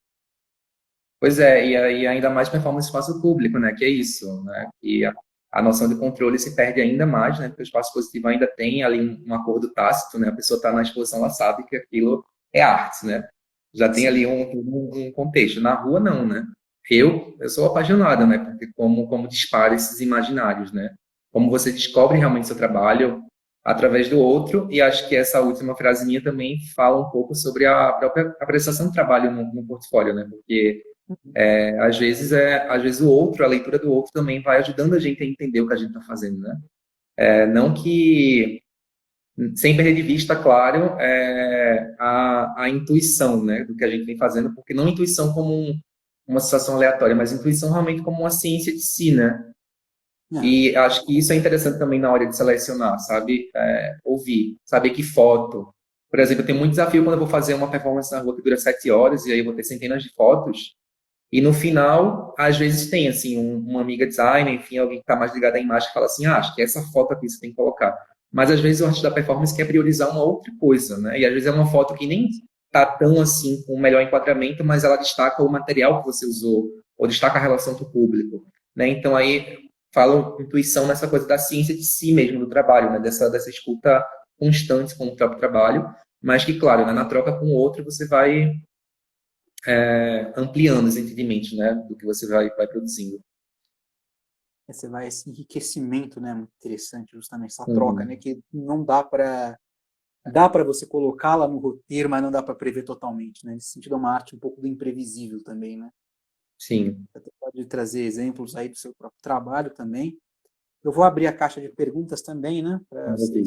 Pois é, e aí ainda mais performance no espaço público, né? Que é isso, né? Que a noção de controle se perde ainda mais, né? Porque o espaço positivo ainda tem ali um acordo tácito, né? A pessoa está na exposição, ela sabe que aquilo é arte, né? Já tem ali Sim. um contexto. Na rua, não, né? Eu sou apaixonada, né? Porque como dispara esses imaginários, né? Como você descobre realmente seu trabalho através do outro, e acho que essa última frase minha também fala um pouco sobre a própria apreciação do trabalho no portfólio, né? Porque às vezes o outro, a leitura do outro também vai ajudando a gente a entender o que a gente está fazendo, né? Não que, sem perder de vista, claro, a intuição, né, do que a gente vem fazendo, porque não intuição como uma situação aleatória, mas intuição realmente como uma ciência de si, né? É. E acho que isso é interessante também na hora de selecionar, sabe? Ouvir, saber que foto. Por exemplo, eu tenho muito desafio quando eu vou fazer uma performance na rua que dura 7 horas, e aí eu vou ter centenas de fotos. E no final, às vezes tem, assim, uma amiga designer, enfim, alguém que está mais ligado à imagem que fala assim, acho que essa foto aqui você tem que colocar. Mas às vezes o artista da performance quer priorizar uma outra coisa, né? E às vezes é uma foto que nem tá tão assim com o melhor enquadramento, mas ela destaca o material que você usou, ou destaca a relação com o público, né? Então aí falo intuição nessa coisa da ciência de si mesmo, do trabalho, né? Dessa escuta constante com o próprio trabalho, mas que, claro, né, na troca com o outro você vai ampliando os entendimentos, né, do que você vai produzindo. Você vai esse enriquecimento, né? Muito interessante, justamente essa troca, né? Uhum. Que não dá para você colocá-la no roteiro, mas não dá para prever totalmente, né? Nesse sentido, é uma arte um pouco do imprevisível também, né? Sim. Você pode trazer exemplos aí do seu próprio trabalho também. Eu vou abrir a caixa de perguntas também, né? Maravilha.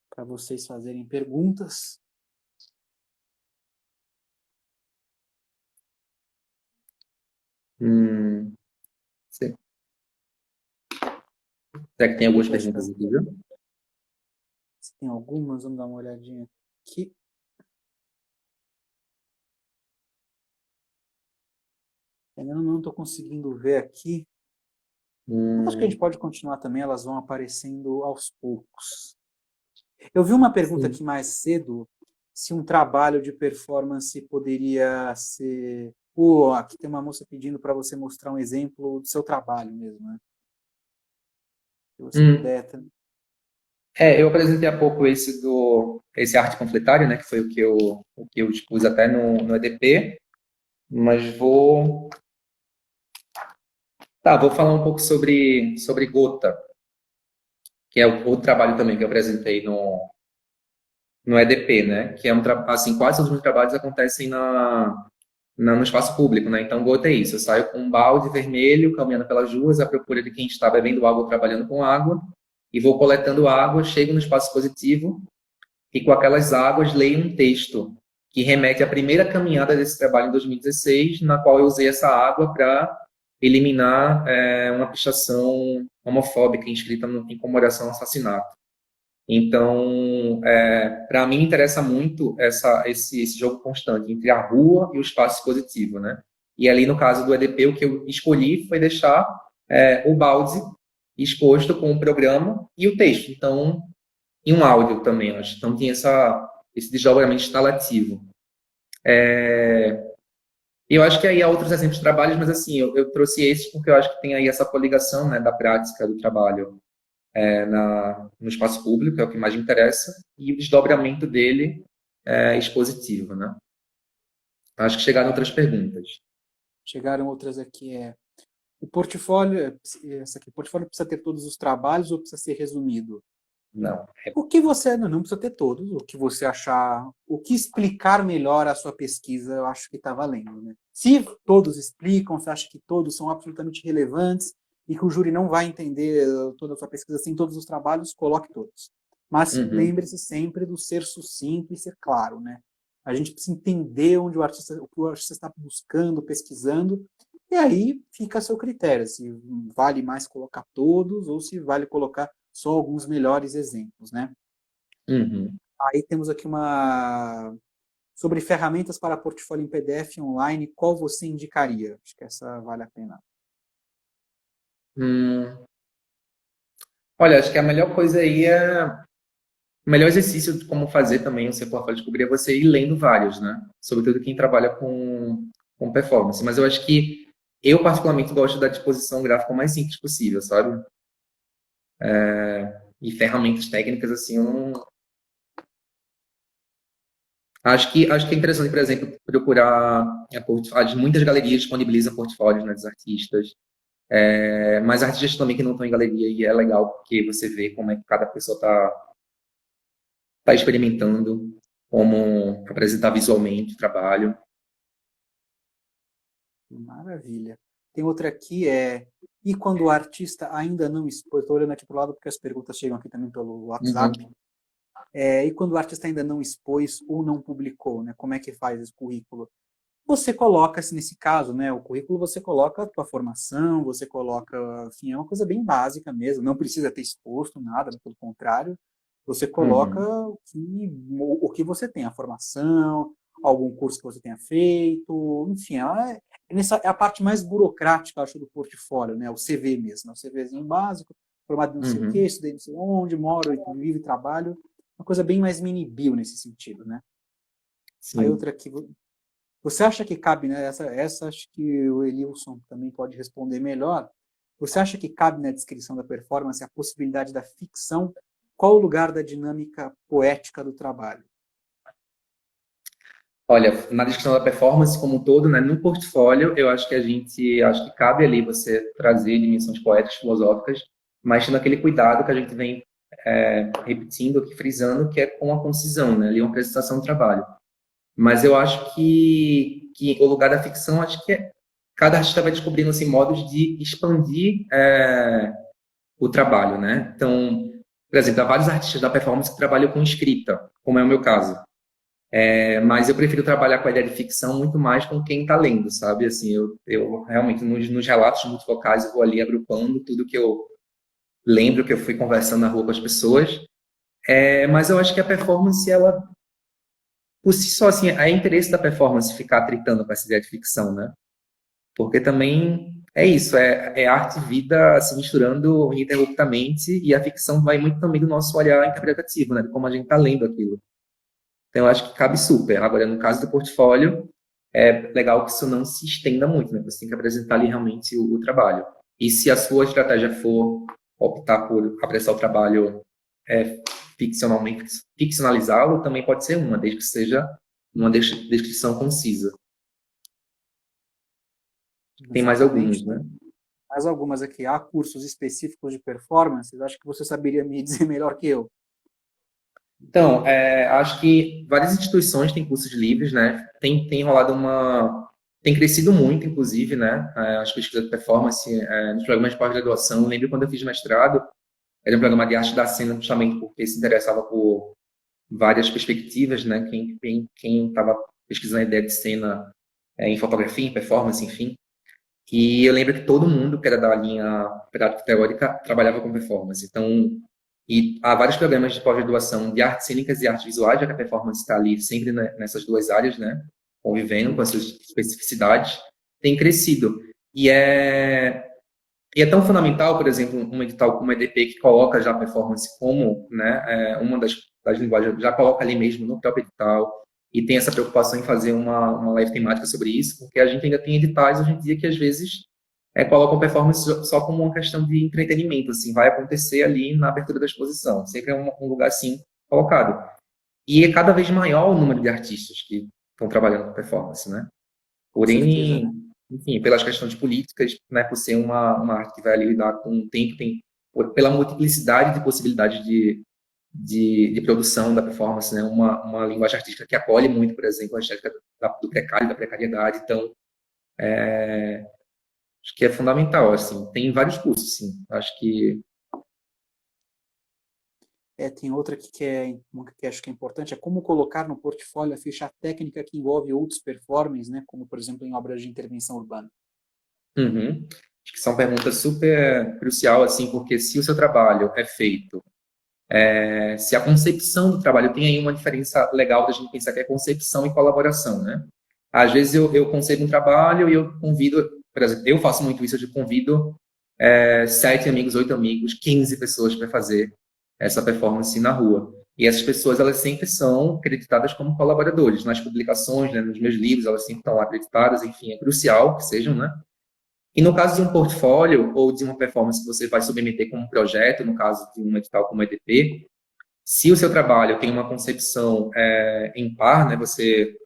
Para vocês fazerem perguntas. Hum, sim. Será que tem algumas Deixa eu perguntas aqui, viu? se tem algumas, vamos dar uma olhadinha aqui. Ainda não estou conseguindo ver aqui. Acho que a gente pode continuar também, elas vão aparecendo aos poucos. Eu vi uma pergunta Sim. aqui mais cedo, se um trabalho de performance poderia ser... aqui tem uma moça pedindo para você mostrar um exemplo do seu trabalho mesmo, né? Se você puder... Eu apresentei há pouco esse arte panfletária, né, que foi o que eu expus até no EDP, mas vou falar um pouco sobre Gota, que é o outro trabalho também que eu apresentei no EDP, né, que é assim, quase todos os meus trabalhos acontecem no espaço público, né, então Gota é isso, eu saio com um balde vermelho, caminhando pelas ruas à procura de quem está bebendo água ou trabalhando com água, e vou coletando água, chego no espaço expositivo, e com aquelas águas leio um texto que remete à primeira caminhada desse trabalho em 2016, na qual eu usei essa água para eliminar uma pichação homofóbica inscrita em comemoração ao assassinato. Então, para mim interessa muito esse jogo constante entre a rua e o espaço expositivo, né? E ali no caso do EDP, o que eu escolhi foi deixar o balde exposto com o programa e o texto. Então, e um áudio também, acho. Então tinha esse desdobramento instalativo. Eu acho que aí há outros exemplos de trabalhos, mas assim, eu trouxe esses porque eu acho que tem aí essa coligação, né, da prática do trabalho no espaço público, é o que mais me interessa, e o desdobramento dele expositivo, né? Acho que chegaram outras perguntas. Chegaram outras aqui, o portfólio, essa aqui, o portfólio precisa ter todos os trabalhos ou precisa ser resumido? Não. O que você, não precisa ter todos, o que você achar, o que explicar melhor a sua pesquisa, eu acho que está valendo, né? Se todos explicam, você acha que todos são absolutamente relevantes e que o júri não vai entender toda a sua pesquisa sem todos os trabalhos, coloque todos. Mas lembre-se sempre do ser sucinto e ser claro, né? A gente precisa entender o que o artista está buscando, pesquisando, e aí fica a seu critério, se vale mais colocar todos ou se vale colocar só alguns melhores exemplos, né? Aí temos aqui sobre ferramentas para portfólio em PDF online, qual você indicaria? Acho que essa vale a pena. Olha, acho que a melhor coisa aí o melhor exercício de como fazer também o seu portfólio de descobrir é você ir lendo vários, né? Sobretudo quem trabalha com performance. Mas eu acho que eu, particularmente, gosto da disposição gráfica o mais simples possível, sabe? E ferramentas técnicas, assim, eu não... Acho que é interessante, por exemplo, procurar muitas galerias disponibilizam portfólios, né, dos artistas. Mas artistas também que não estão em galeria, e é legal porque você vê como é que cada pessoa está experimentando, como apresentar visualmente o trabalho. Maravilha. Tem outra aqui, e quando o artista ainda não expôs, estou olhando aqui para o lado porque as perguntas chegam aqui também pelo WhatsApp, e quando o artista ainda não expôs ou não publicou, né, como é que faz esse currículo? Você coloca, assim, nesse caso, né, o currículo você coloca a tua formação, você coloca, enfim, é uma coisa bem básica mesmo, não precisa ter exposto nada, pelo contrário, você coloca o que você tem, a formação, algum curso que você tenha feito, enfim, é a parte mais burocrática, acho, do portfólio, né, o CV mesmo, o CVzinho básico, formado em não sei o quê, estudei não sei onde, moro, vivo e trabalho, uma coisa bem mais mini-bio nesse sentido, né. Sim. Aí outra aqui, você acha que cabe, né? Essa acho que o Elilson também pode responder melhor. Você acha que cabe na descrição da performance a possibilidade da ficção? Qual o lugar da dinâmica poética do trabalho? Olha, na descrição da performance como um todo, né, no portfólio, eu acho que cabe ali você trazer dimensões poéticas, filosóficas, mas tendo aquele cuidado que a gente vem repetindo aqui, frisando, que é com a concisão, né, ali uma apresentação do trabalho. Mas eu acho que o lugar da ficção, acho que cada artista vai descobrindo assim, modos de expandir o trabalho, né? Então, por exemplo, há vários artistas da performance que trabalham com escrita, como é o meu caso. Mas eu prefiro trabalhar com a ideia de ficção muito mais com quem está lendo, sabe? Assim, eu realmente, nos relatos multifocais, eu vou ali agrupando tudo que eu lembro que eu fui conversando na rua com as pessoas. Mas eu acho que a performance, ela, por si só, assim, é interesse da performance ficar tritando com essa ideia de ficção, né? Porque também é isso, é arte e vida se misturando ininterruptamente, e a ficção vai muito também do nosso olhar interpretativo, né? De como a gente está lendo aquilo. Então, eu acho que cabe super. Agora, no caso do portfólio, é legal que isso não se estenda muito, né? Você tem que apresentar ali realmente o trabalho. E se a sua estratégia for optar por apresentar o trabalho ficcionalmente, ficcionalizá-lo, também pode ser uma, desde que seja uma descrição concisa. Tem mais alguns, Exatamente. né? Mais algumas aqui. Há cursos específicos de performance? Acho que você saberia me dizer melhor que eu. Então, acho que várias instituições têm cursos livres, né? Tem rolado uma... Tem crescido muito, inclusive, né? As pesquisas de performance nos programas de pós-graduação. Eu lembro quando eu fiz mestrado, era um programa de arte da cena, justamente porque se interessava por várias perspectivas, né? Quem estava pesquisando a ideia de cena em fotografia, em performance, enfim. E eu lembro que todo mundo que era da linha prática teórica trabalhava com performance. Então, e há vários programas de pós-graduação de artes cênicas e artes visuais, já que a performance está ali sempre nessas duas áreas, né? Convivendo com essas especificidades, tem crescido. E é tão fundamental, por exemplo, um edital como o EDP, que coloca já a performance como, né, uma das linguagens, já coloca ali mesmo no próprio edital, e tem essa preocupação em fazer uma live temática sobre isso, porque a gente ainda tem editais hoje em dia que às vezes colocam performance só como uma questão de entretenimento, assim, vai acontecer ali na abertura da exposição, sempre é um lugar assim colocado. E é cada vez maior o número de artistas que estão trabalhando com performance, né? Com certeza, Porém, né? enfim, pelas questões políticas, né, por ser uma arte que vai ali lidar com o tempo, pela multiplicidade de possibilidades de produção da performance, né, uma linguagem artística que acolhe muito, por exemplo, a estética do precário, da precariedade. Então, acho que é fundamental, assim. Tem vários cursos, sim. Acho que... Tem outra aqui que acho que é importante, é como colocar no portfólio a ficha técnica que envolve outros performers, né? Como, por exemplo, em obras de intervenção urbana. Uhum. Acho que são perguntas super crucial, assim, porque se o seu trabalho é feito, se a concepção do trabalho tem aí uma diferença legal da gente pensar que é concepção e colaboração, né? Às vezes eu concebo um trabalho e eu convido, por exemplo, eu faço muito isso, eu convido 7 amigos, 8 amigos, 15 pessoas para fazer essa performance na rua. E essas pessoas, elas sempre são acreditadas como colaboradores nas publicações, né, nos meus livros, elas sempre estão lá acreditadas, enfim, é crucial que sejam, né? E no caso de um portfólio ou de uma performance que você vai submeter como projeto, no caso de um edital como EDP, se o seu trabalho tem uma concepção em par, né, você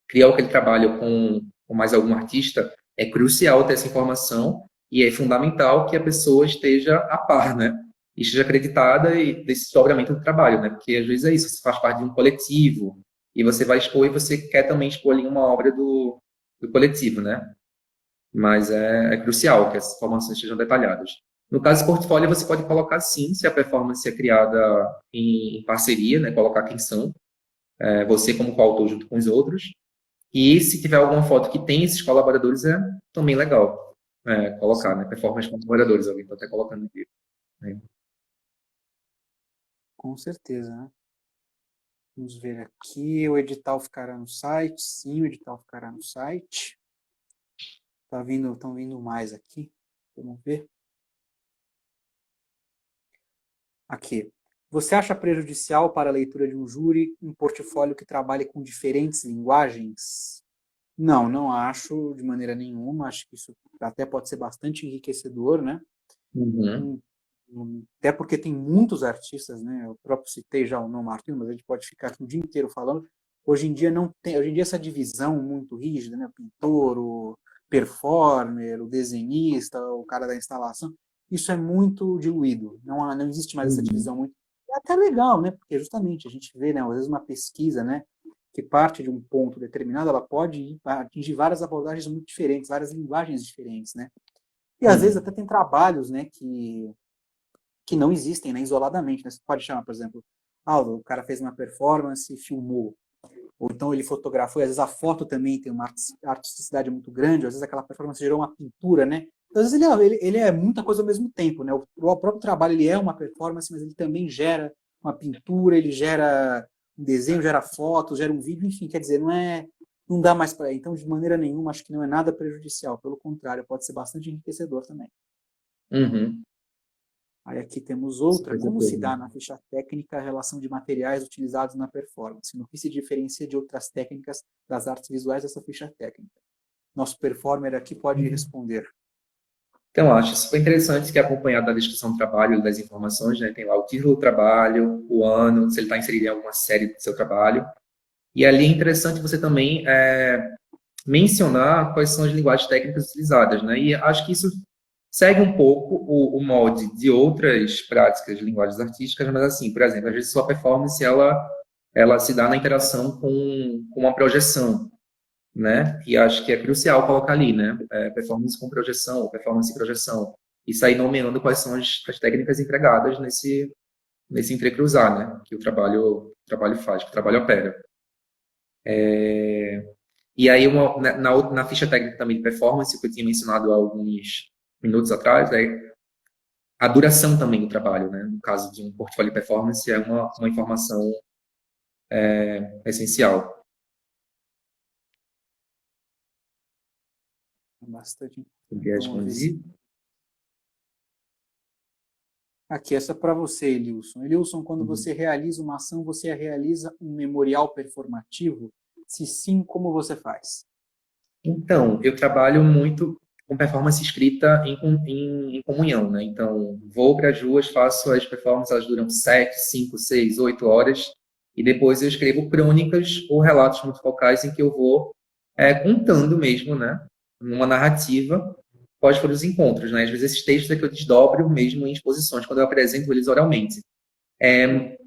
criar aquele trabalho com mais algum artista, é crucial ter essa informação e é fundamental que a pessoa esteja a par, né? E esteja acreditada e desse dobramento do trabalho, né? Porque às vezes é isso, você faz parte de um coletivo e você vai expor e você quer também expor ali uma obra do coletivo, né? Mas é crucial que essas informações estejam detalhadas. No caso do portfólio, você pode colocar sim, se a performance é criada em parceria, né? Colocar quem são, você como coautor junto com os outros, e se tiver alguma foto que tem esses colaboradores, é também legal colocar, Sim, né? Performance com colaboradores, alguém está até colocando aqui. Né? com certeza, né? Vamos ver aqui, o edital ficará no site. Sim, o edital ficará no site. Estão vindo mais aqui. Vamos ver. Aqui. Você acha prejudicial para a leitura de um júri um portfólio que trabalhe com diferentes linguagens? Não, não acho de maneira nenhuma. Acho que isso até pode ser bastante enriquecedor, né? Uhum. Hum, Até porque tem muitos artistas, né? Eu próprio citei já o nome Martinho, mas a gente pode ficar aqui o dia inteiro falando. Hoje em dia não tem, hoje em dia essa divisão muito rígida, né? O pintor, o performer, o desenhista, o cara da instalação, isso é muito diluído. Não existe mais essa Uhum. divisão muito. É até legal, né? Porque justamente a gente vê, né? Às vezes uma pesquisa, né? Que parte de um ponto determinado, ela pode atingir várias abordagens muito diferentes, várias linguagens diferentes, né? E às vezes Uhum. até tem trabalhos, né? Que não existem, né, isoladamente. Né? Você pode chamar, por exemplo, o cara fez uma performance e filmou. Ou então ele fotografou, e às vezes a foto também tem uma artisticidade muito grande, às vezes aquela performance gerou uma pintura, né? Então, às vezes ele é muita coisa ao mesmo tempo, né? O próprio trabalho ele é uma performance, mas ele também gera uma pintura, ele gera um desenho, gera fotos, gera um vídeo, enfim, quer dizer, não dá mais para. Então, de maneira nenhuma, acho que não é nada prejudicial, pelo contrário, pode ser bastante enriquecedor também. Uhum. Aí aqui temos Essa outra, coisa como toda, se né? dá na ficha técnica a relação de materiais utilizados na performance, no que se diferencia de outras técnicas das artes visuais dessa ficha técnica. Nosso performer aqui pode Uhum. responder. Então, acho super interessante que é acompanhado da descrição do trabalho, das informações, né? Tem lá o título do trabalho, o ano, se ele está inserido em alguma série do seu trabalho. E ali é interessante você também mencionar quais são as linguagens técnicas utilizadas, né? E acho que isso segue um pouco o molde de outras práticas de linguagens artísticas, mas assim, por exemplo, às vezes sua performance ela se dá na interação com uma projeção, né? E acho que é crucial colocar ali, né? Performance com projeção, ou performance e projeção. E sair nomeando quais são as técnicas empregadas nesse entrecruzar, né? Que o trabalho faz, que o trabalho opera. E aí, na ficha técnica também de performance, que eu tinha mencionado há alguns minutos atrás, a duração também do trabalho, né? No caso de um portfólio de performance, é uma informação essencial. Bastante Eu importante. Vamos ver se. respondi. Aqui, essa é para você, Elilson. Elilson, quando Uhum. você realiza uma ação, você realiza um memorial performativo? Se sim, como você faz? Então, eu trabalho muito com performance escrita em comunhão, né? Então, vou para as ruas, faço as performances, elas duram 7, 5, 6, 8 horas, e depois eu escrevo crônicas ou relatos multifocais em que eu vou contando mesmo, né? Numa narrativa, quais foram os encontros, né? Às vezes esses textos é que eu desdobro mesmo em exposições, quando eu apresento eles oralmente.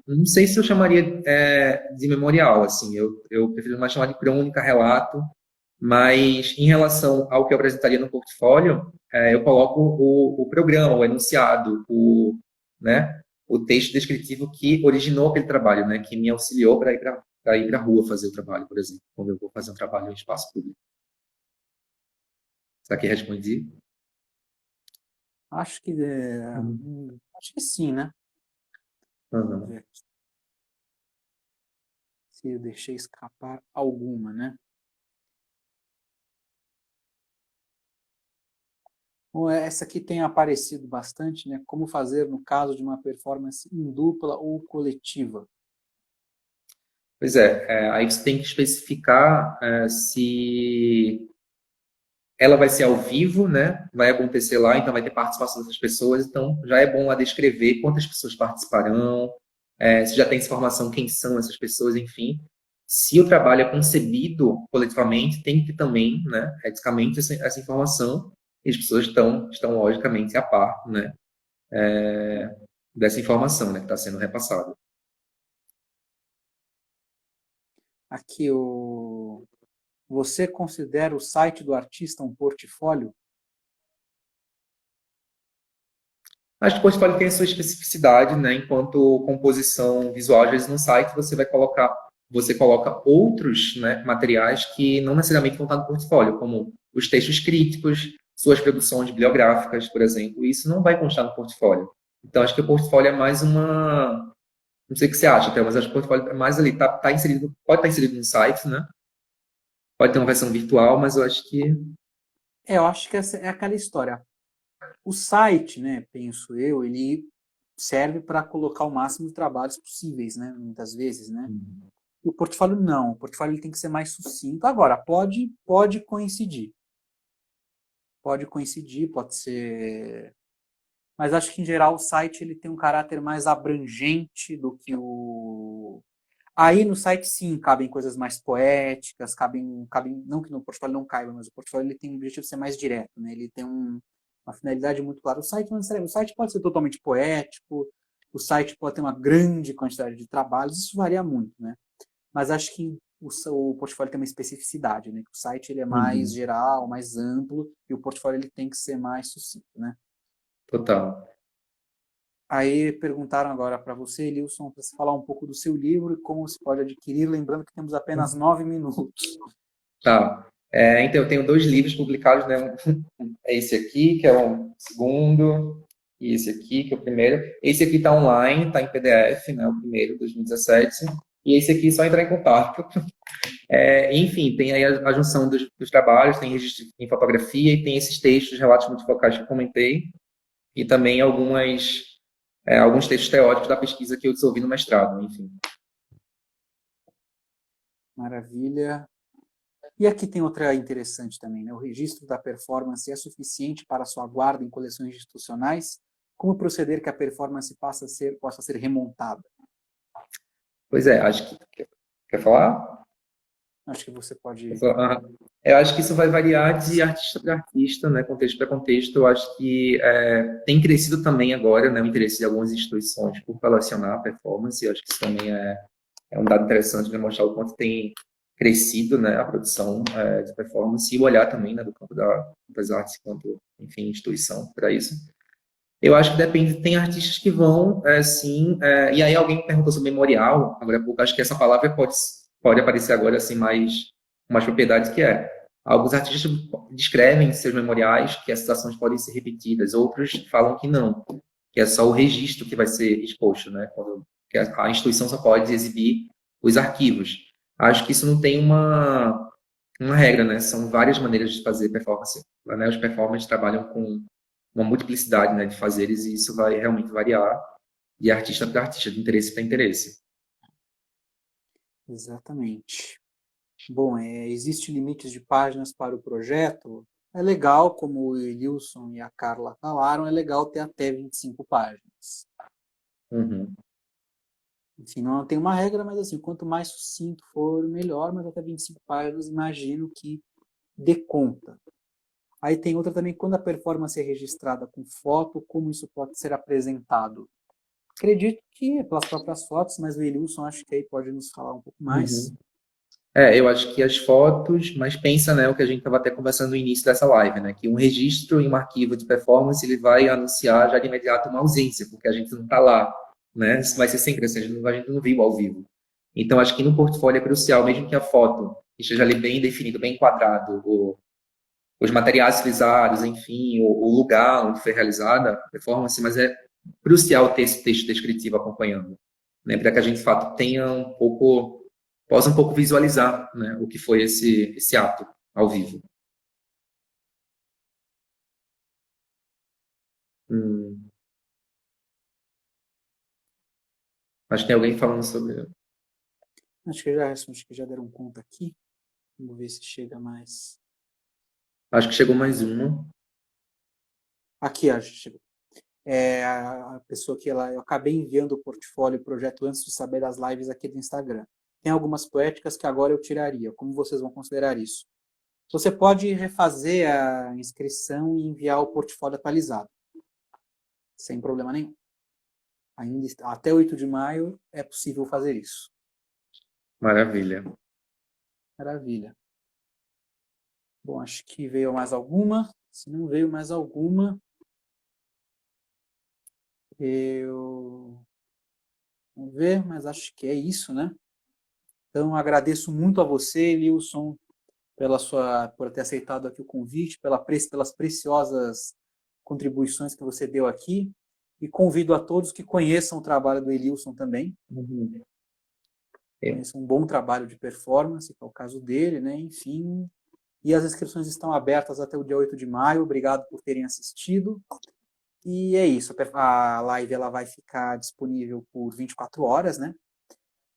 Não sei se eu chamaria de memorial, assim, eu prefiro mais chamar de crônica, relato, mas em relação ao que eu apresentaria no portfólio, eu coloco o programa, o enunciado, né, o texto descritivo que originou aquele trabalho, né, que me auxiliou para ir para a rua fazer o trabalho, por exemplo, quando eu vou fazer um trabalho em espaço público. Será que respondi? Acho que, Uhum. acho que sim, né? Vamos Uhum. ver se eu deixei escapar alguma, né? Bom, essa aqui tem aparecido bastante, né? Como fazer no caso de uma performance em dupla ou coletiva. Pois aí você tem que especificar se ela vai ser ao vivo, né? Vai acontecer lá, então vai ter participação dessas pessoas. Então, já é bom lá descrever quantas pessoas participarão, se já tem informação quem são essas pessoas, enfim. Se o trabalho é concebido coletivamente, tem que ter também, né, eticamente, essa informação. E as pessoas estão logicamente, a par, né, dessa informação, né, que está sendo repassada. Aqui, você considera o site do artista um portfólio? Acho que o portfólio tem a sua especificidade, né? Enquanto composição visual, às vezes no site você coloca outros, né, materiais que não necessariamente vão estar no portfólio, como os textos críticos, suas produções bibliográficas, por exemplo. Isso não vai constar no portfólio. Então, acho que o portfólio é mais uma. Não sei o que você acha, até, mas acho que o portfólio é mais ali, tá inserido, pode estar inserido no site, né? Pode ter uma versão virtual, mas eu acho que. Eu acho que essa é aquela história. O site, né, penso eu, ele serve para colocar o máximo de trabalhos possíveis, né, muitas vezes, né? E o portfólio não, o portfólio ele tem que ser mais sucinto. Agora, pode coincidir. Pode coincidir, pode ser, mas acho que em geral o site ele tem um caráter mais abrangente do que o. Aí no site sim cabem coisas mais poéticas, cabem não que no portfólio não caiba, mas o portfólio ele tem o objetivo de ser mais direto, né? Ele tem uma finalidade muito clara. O site não necessariamente, o site pode ser totalmente poético, o site pode ter uma grande quantidade de trabalhos, isso varia muito, né? Mas acho que o portfólio tem uma especificidade, né? Que o site ele é mais Uhum. geral, mais amplo, e o portfólio ele tem que ser mais sucinto, né? Total. Aí perguntaram agora para você, Elilson, para você falar um pouco do seu livro e como se pode adquirir, lembrando que temos apenas 9 minutos. Tá. Então, eu tenho 2 livros publicados, né? É esse aqui, que é o segundo, e esse aqui, que é o primeiro. Esse aqui está online, está em PDF, né? O primeiro, 2017. E esse aqui, só entrar em contato. Enfim, tem aí a junção dos trabalhos, tem registro em fotografia e tem esses textos, relatos multifocais que eu comentei, e também alguns textos teóricos da pesquisa que eu desenvolvi no mestrado, enfim. Maravilha. E aqui tem outra interessante também, né? O registro da performance é suficiente para sua guarda em coleções institucionais? Como proceder que a performance possa ser remontada? Pois é, acho que... Quer falar? Acho que você pode... Eu acho que isso vai variar de artista para artista, né, contexto para contexto. Eu acho que tem crescido também agora, né, o interesse de algumas instituições por relacionar a performance. Eu acho que isso também é um dado interessante de mostrar o quanto tem crescido, né, a produção de performance e o olhar também, né, do campo das artes enquanto, enfim, instituição para isso. Eu acho que depende, tem artistas que vão, sim, e aí alguém perguntou sobre memorial, agora há pouco, acho que essa palavra pode aparecer agora, assim, mais propriedade que é. Alguns artistas descrevem seus memoriais que essas ações podem ser repetidas, outros falam que não, que é só o registro que vai ser exposto, né, que a instituição só pode exibir os arquivos. Acho que isso não tem uma regra, né, são várias maneiras de fazer performance, né, os performers trabalham com uma multiplicidade, né, de fazeres e isso vai realmente variar de artista para artista, de interesse para interesse. Exatamente. Bom, existe limites de páginas para o projeto? É legal, como o Wilson e a Carla falaram, é legal ter até 25 páginas. Uhum. Enfim, não tem uma regra, mas assim, quanto mais sucinto for, melhor, mas até 25 páginas, imagino que dê conta. Aí tem outra também, quando a performance é registrada com foto, como isso pode ser apresentado? Acredito que é pelas próprias fotos, mas o Wilson acho que aí pode nos falar um pouco mais. Uhum. Eu acho que as fotos, mas pensa, né, o que a gente estava até conversando no início dessa live, né, que um registro em um arquivo de performance, ele vai anunciar já de imediato uma ausência, porque a gente não está lá, né, isso vai ser sempre assim, a gente não viu ao vivo. Então, acho que no portfólio é crucial, mesmo que a foto esteja ali bem definido, bem enquadrado, os materiais utilizados, enfim, o lugar onde foi realizada a performance, mas é crucial ter esse texto descritivo acompanhando, né, para que a gente, de fato, possa um pouco visualizar, né, o que foi esse ato ao vivo. Acho que tem alguém falando sobre... Acho que já deram conta aqui. Vamos ver se chega mais. Acho que chegou mais uma. Aqui, acho que chegou. A pessoa que eu acabei enviando o portfólio e o projeto antes de saber das lives aqui do Instagram. Tem algumas poéticas que agora eu tiraria. Como vocês vão considerar isso? Você pode refazer a inscrição e enviar o portfólio atualizado, sem problema nenhum. Ainda até 8 de maio é possível fazer isso. Maravilha. Maravilha. Bom, acho que veio mais alguma. Se não veio mais alguma, vamos ver, mas acho que é isso, né? Então, agradeço muito a você, Lilson, por ter aceitado aqui o convite, pelas preciosas contribuições que você deu aqui, e convido a todos que conheçam o trabalho do Elilson também. Uhum. Conheçam um bom trabalho de performance, que é o caso dele, né? Enfim, e as inscrições estão abertas até o dia 8 de maio. Obrigado por terem assistido. E é isso, a live ela vai ficar disponível por 24 horas, né?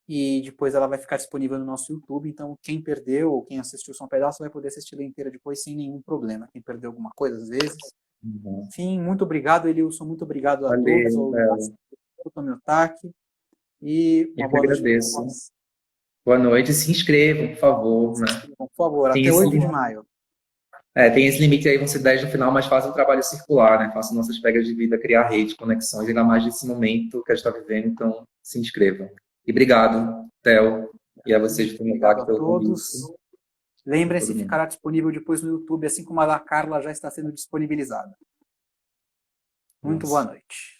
E depois ela vai ficar disponível no nosso YouTube, então quem perdeu ou quem assistiu só um pedaço vai poder assistir ela inteira depois sem nenhum problema. Quem perdeu alguma coisa, às vezes. Uhum. Enfim, muito obrigado, Elilson, muito obrigado a Valeu, todos, ao Tomiotaque, e eu uma que boa noite para agradeço. vocês. Boa noite, se inscrevam, por favor, né? Por favor, Tem até esse, 8 de maio. tem esse limite aí, vão ser 10 no final, mas façam um trabalho circular, né? Façam nossas pegas de vida, criar rede, conexões, ainda mais nesse momento que a gente está vivendo, então se inscrevam. E obrigado, Theo, e a vocês por me Obrigado a pelo convite. todos. Lembrem-se, ficará disponível depois no YouTube, assim como a da Carla já está sendo disponibilizada. Muito boa noite.